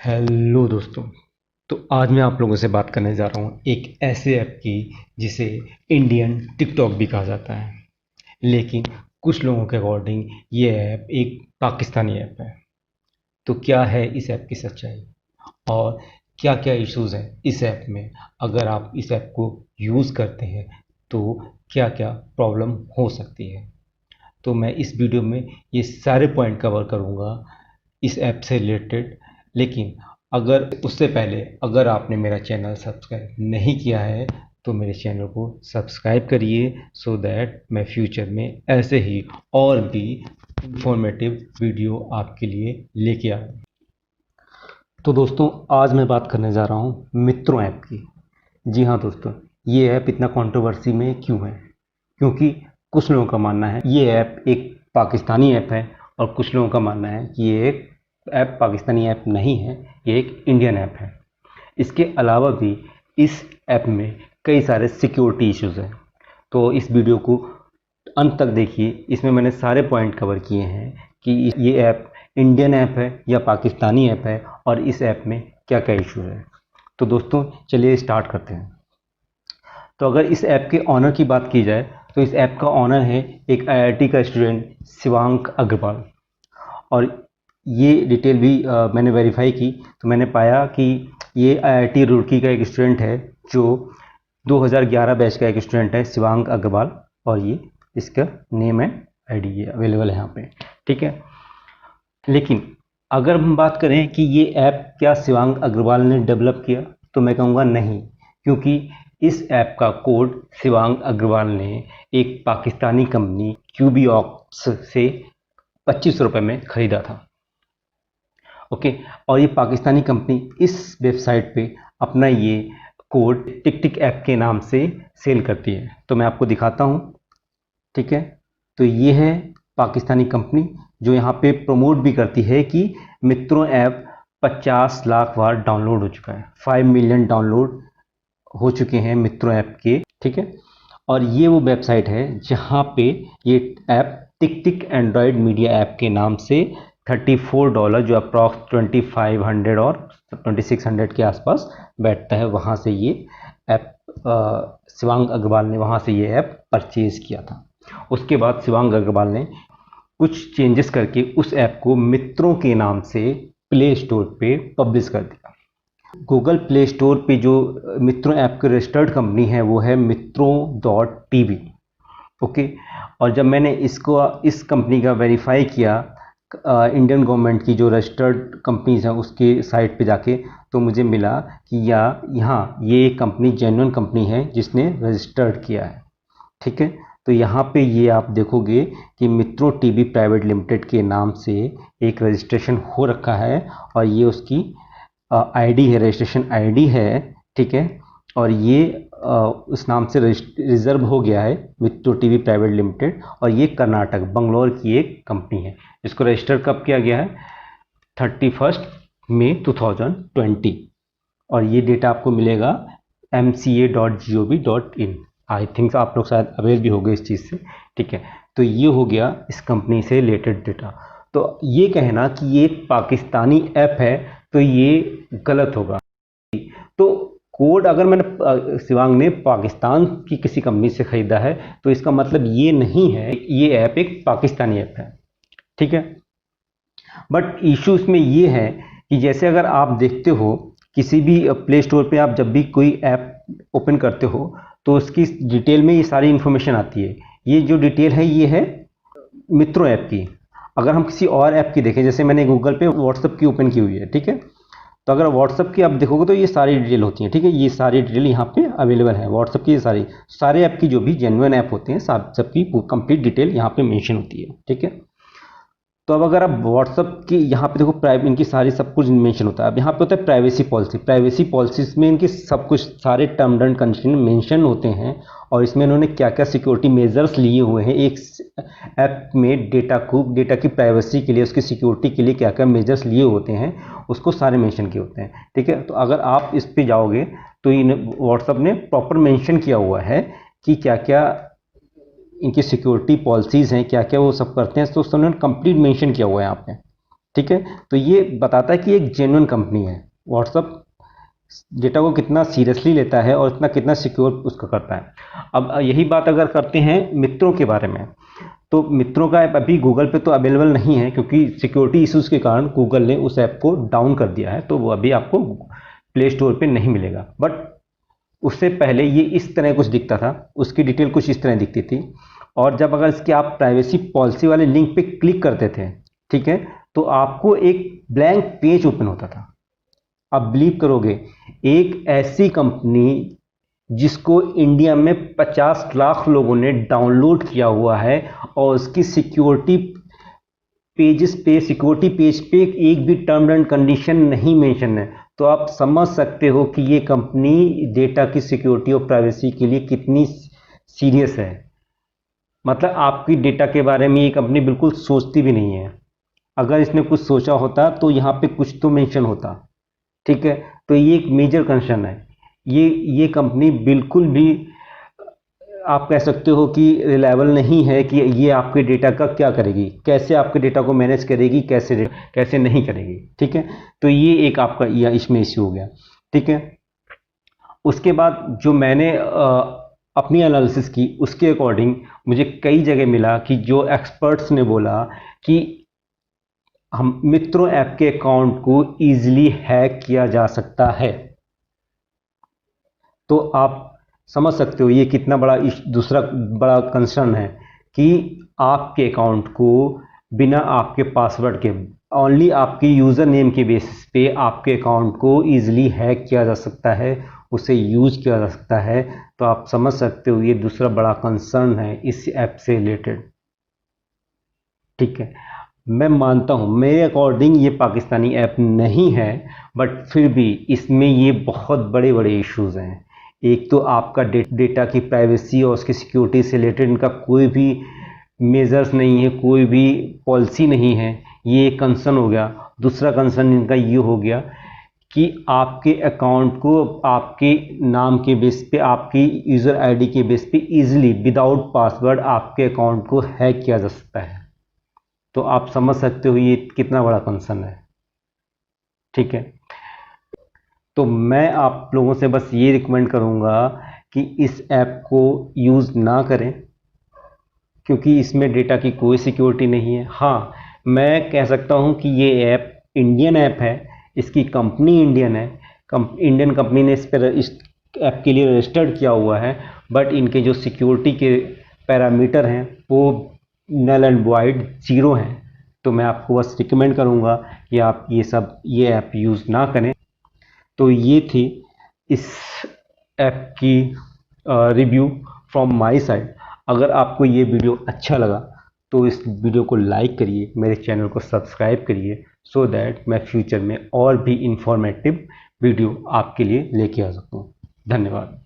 Hello दोस्तों। तो आज मैं आप लोगों से बात करने जा रहा हूँ एक ऐसे ऐप की जिसे इंडियन टिकटॉक भी कहा जाता है। लेकिन कुछ लोगों के अकॉर्डिंग ये ऐप एक पाकिस्तानी ऐप है। तो क्या है इस ऐप की सच्चाई और क्या क्या इश्यूज़ हैं इस ऐप में? अगर आप इस ऐप को यूज़ करते हैं तो क्या क्या प्रॉब्लम हो सकती है? तो मैं इस वीडियो में ये सारे पॉइंट कवर करूँगा इस ऐप से रिलेटेड। लेकिन अगर उससे पहले अगर आपने मेरा चैनल सब्सक्राइब नहीं किया है तो मेरे चैनल को सब्सक्राइब करिए सो दैट मैं फ्यूचर में ऐसे ही और भी इंफॉर्मेटिव वीडियो आपके लिए लेके आऊँ। तो दोस्तों, आज मैं बात करने जा रहा हूँ मित्रों ऐप की। जी हाँ दोस्तों, ये ऐप इतना कंट्रोवर्सी में क्यों है? क्योंकि कुछ लोगों का मानना है ये ऐप एक पाकिस्तानी ऐप है और कुछ लोगों का मानना है कि ये एक ऐप पाकिस्तानी ऐप नहीं है, ये एक इंडियन ऐप है। इसके अलावा भी इस ऐप में कई सारे सिक्योरिटी इश्यूज हैं। तो इस वीडियो को अंत तक देखिए, इसमें मैंने सारे पॉइंट कवर किए हैं कि ये ऐप इंडियन ऐप है या पाकिस्तानी ऐप है और इस ऐप में क्या क्या इशू है। तो दोस्तों चलिए स्टार्ट करते हैं। तो अगर इस ऐप के ऑनर की बात की जाए तो इस ऐप का ऑनर है एक आईआईटी का स्टूडेंट शिवांक अग्रवाल। और ये डिटेल भी मैंने वेरीफाई की तो मैंने पाया कि ये आईआईटी रुड़की का एक स्टूडेंट है जो 2011 बैच का एक स्टूडेंट है, शिवांक अग्रवाल। और ये इसका नेम एंड आईडी ये अवेलेबल है यहाँ पे, ठीक है। लेकिन अगर हम बात करें कि ये ऐप क्या शिवांक अग्रवाल ने डेवलप किया तो मैं कहूँगा नहीं, क्योंकि इस ऐप का कोड शिवांक अग्रवाल ने एक पाकिस्तानी कंपनी क्यूबीऑक्स से 25 रुपये में ख़रीदा था। ओके, और ये पाकिस्तानी कंपनी इस वेबसाइट पे अपना ये कोड टिक टिक ऐप के नाम से सेल करती है। तो मैं आपको दिखाता हूँ, ठीक है। तो ये है पाकिस्तानी कंपनी जो यहाँ पे प्रमोट भी करती है कि मित्रों ऐप 50 लाख बार डाउनलोड हो चुका है, 5 मिलियन डाउनलोड हो चुके हैं मित्रों ऐप के, ठीक है। और ये वो वेबसाइट है जहाँ पे ये ऐप टिक टिक एंड्रॉयड मीडिया ऐप के नाम से $34 जो अप्रॉक्स 2500 और 2600 के आसपास बैठता है, वहाँ से ये ऐप शिवांक अग्रवाल ने वहाँ से ये ऐप परचेज़ किया था। उसके बाद शिवांक अग्रवाल ने कुछ चेंजेस करके उस ऐप को मित्रों के नाम से प्ले स्टोर पे पब्लिश कर दिया। गूगल प्ले स्टोर पे जो मित्रों ऐप की रजिस्टर्ड कंपनी है वो है मित्रों.tv, ओके। और जब मैंने इस कंपनी का वेरीफाई किया इंडियन गवर्नमेंट की जो रजिस्टर्ड कंपनीज हैं उसके साइट पे जाके, तो मुझे मिला कि यहाँ ये कंपनी जेन्युइन कंपनी है जिसने रजिस्टर्ड किया है, ठीक है। तो यहाँ पे ये आप देखोगे कि मित्रों टीवी प्राइवेट लिमिटेड के नाम से एक रजिस्ट्रेशन हो रखा है और ये उसकी आईडी है, रजिस्ट्रेशन आईडी है, ठीक है। और ये उस नाम से रिजर्व हो गया है मित्रों टीवी प्राइवेट लिमिटेड। और ये कर्नाटक बंगलौर की एक कंपनी है जिसको रजिस्टर कब किया गया है 31 मई 2020। और ये डेटा आपको मिलेगा mca.gov.in। आई थिंक आप लोग शायद अवेयर भी हो गए इस चीज़ से, ठीक है। तो ये हो गया इस कंपनी से रिलेटेड डेटा। तो ये कहना कि ये पाकिस्तानी ऐप है तो ये गलत होगा। तो कोड अगर मैंने शिवांग ने पाकिस्तान की किसी कंपनी से ख़रीदा है तो इसका मतलब ये नहीं है ये ऐप एक पाकिस्तानी ऐप है, ठीक है। बट इशू इसमें ये है कि जैसे अगर आप देखते हो किसी भी प्ले स्टोर पे आप जब भी कोई ऐप ओपन करते हो तो उसकी डिटेल में ये सारी इन्फॉर्मेशन आती है। ये जो डिटेल है ये है मित्रों ऐप की। अगर हम किसी और ऐप की देखें, जैसे मैंने गूगल पे व्हाट्सएप की ओपन की हुई है, ठीक है। तो अगर व्हाट्सएप की आप देखोगे तो ये सारी डिटेल होती है, ठीक है। ये सारी डिटेल यहाँ पे अवेलेबल है व्हाट्सएप की। ये सारे ऐप की जो भी जेन्युइन ऐप होते हैं सबकी कंप्लीट डिटेल यहाँ पे मेंशन होती है, ठीक है। तो अब अगर आप व्हाट्सएप की यहाँ पे देखो इनकी सारी सब कुछ मेंशन होता है। अब यहाँ पे होता है प्राइवेसी पॉलिसी। प्राइवेसी पॉलिसीज में इनके सब कुछ सारे टर्म एंड कंडीशन मेंशन होते हैं और इसमें इन्होंने क्या क्या सिक्योरिटी मेजर्स लिए हुए हैं एक ऐप में डेटा की प्राइवेसी के लिए, उसकी सिक्योरिटी के लिए क्या क्या मेजर्स लिए होते हैं उसको सारे मेंशन किए होते हैं, ठीक है। तो अगर आप इस पर जाओगे तो व्हाट्सएप ने प्रॉपर मेंशन किया हुआ है कि क्या क्या इनकी सिक्योरिटी पॉलिसीज़ हैं, क्या क्या वो सब करते हैं। तो उन्होंने कंप्लीट मेंशन किया हुआ है यहाँ पे, ठीक है, तो ये बताता है कि एक जेन्युइन कंपनी है। व्हाट्सअप डेटा को कितना सीरियसली लेता है और इतना कितना सिक्योर उसका करता है। अब यही बात अगर करते हैं मित्रों के बारे में, तो मित्रों का ऐप अभी गूगल पे तो अवेलेबल नहीं है, क्योंकि सिक्योरिटी इश्यूज के कारण गूगल ने उस ऐप को डाउन कर दिया है, तो वो अभी आपको प्ले स्टोर पे नहीं मिलेगा। बट उससे पहले ये इस तरह कुछ दिखता था, उसकी डिटेल कुछ इस तरह दिखती थी। और जब अगर इसके आप प्राइवेसी पॉलिसी वाले लिंक पे क्लिक करते थे, ठीक है, तो आपको एक ब्लैंक पेज ओपन होता था। आप बिलीव करोगे, एक ऐसी कंपनी जिसको इंडिया में 50 लाख लोगों ने डाउनलोड किया हुआ है और उसकी सिक्योरिटी पेज पे एक भी टर्म एंड कंडीशन नहीं मेंशन है, तो आप समझ सकते हो कि ये कंपनी डेटा की सिक्योरिटी और प्राइवेसी के लिए कितनी सीरियस है। मतलब आपकी डेटा के बारे में ये कंपनी बिल्कुल सोचती भी नहीं है। अगर इसने कुछ सोचा होता तो यहाँ पे कुछ तो मेंशन होता, ठीक है। तो ये एक मेजर कंसर्न है। ये कंपनी बिल्कुल भी आप कह सकते हो कि रिलायबल नहीं है कि ये आपके डेटा का क्या करेगी, कैसे आपके डेटा को मैनेज करेगी, कैसे नहीं करेगी, ठीक है। तो ये एक आपका या इसमें इश्यू हो गया, ठीक है। उसके बाद जो मैंने अपनी एनालिसिस की, उसके अकॉर्डिंग मुझे कई जगह मिला कि जो एक्सपर्ट्स ने बोला कि हम मित्रों ऐप के अकाउंट को ईजिली हैक किया जा सकता है। तो आप समझ सकते हो ये कितना बड़ा दूसरा बड़ा कंसर्न है कि आपके अकाउंट को बिना आपके पासवर्ड के, ओनली आपके यूज़र नेम के बेसिस पे आपके अकाउंट को ईजिली हैक किया जा सकता है, उसे यूज किया जा सकता है। तो आप समझ सकते हो ये दूसरा बड़ा कंसर्न है इस ऐप से रिलेटेड, ठीक है। मैं मानता हूँ मेरे अकॉर्डिंग ये पाकिस्तानी ऐप नहीं है, बट फिर भी इसमें ये बहुत बड़े बड़े इश्यूज हैं। एक तो आपका डेटा की प्राइवेसी और उसकी सिक्योरिटी से रिलेटेड इनका कोई भी मेजर्स नहीं है, कोई भी पॉलिसी नहीं है, ये एक कंसर्न हो गया। दूसरा कंसर्न इनका ये हो गया कि आपके अकाउंट को आपके नाम के बेस पे, आपकी यूज़र आईडी के बेस पे इजीली विदाउट पासवर्ड आपके अकाउंट को हैक किया जा सकता है। तो आप समझ सकते हो ये कितना बड़ा कंसर्न है, ठीक है। तो मैं आप लोगों से बस ये रिकमेंड करूँगा कि इस ऐप को यूज़ ना करें, क्योंकि इसमें डेटा की कोई सिक्योरिटी नहीं है। हाँ, मैं कह सकता हूँ कि ये ऐप इंडियन ऐप है, इसकी कंपनी इंडियन है, इंडियन कंपनी ने इस ऐप के लिए रजिस्टर्ड किया हुआ है, बट इनके जो सिक्योरिटी के पैरामीटर हैं वो नल एंड वाइड ज़ीरो हैं। तो मैं आपको बस रिकमेंड करूँगा कि आप ये ऐप यूज़ ना करें। तो ये थी इस ऐप की रिव्यू फ्रॉम माय साइड। अगर आपको ये वीडियो अच्छा लगा तो इस वीडियो को लाइक करिए, मेरे चैनल को सब्सक्राइब करिए, सो दैट मैं फ्यूचर में और भी इंफॉर्मेटिव वीडियो आपके लिए लेके आ सकूँ। धन्यवाद।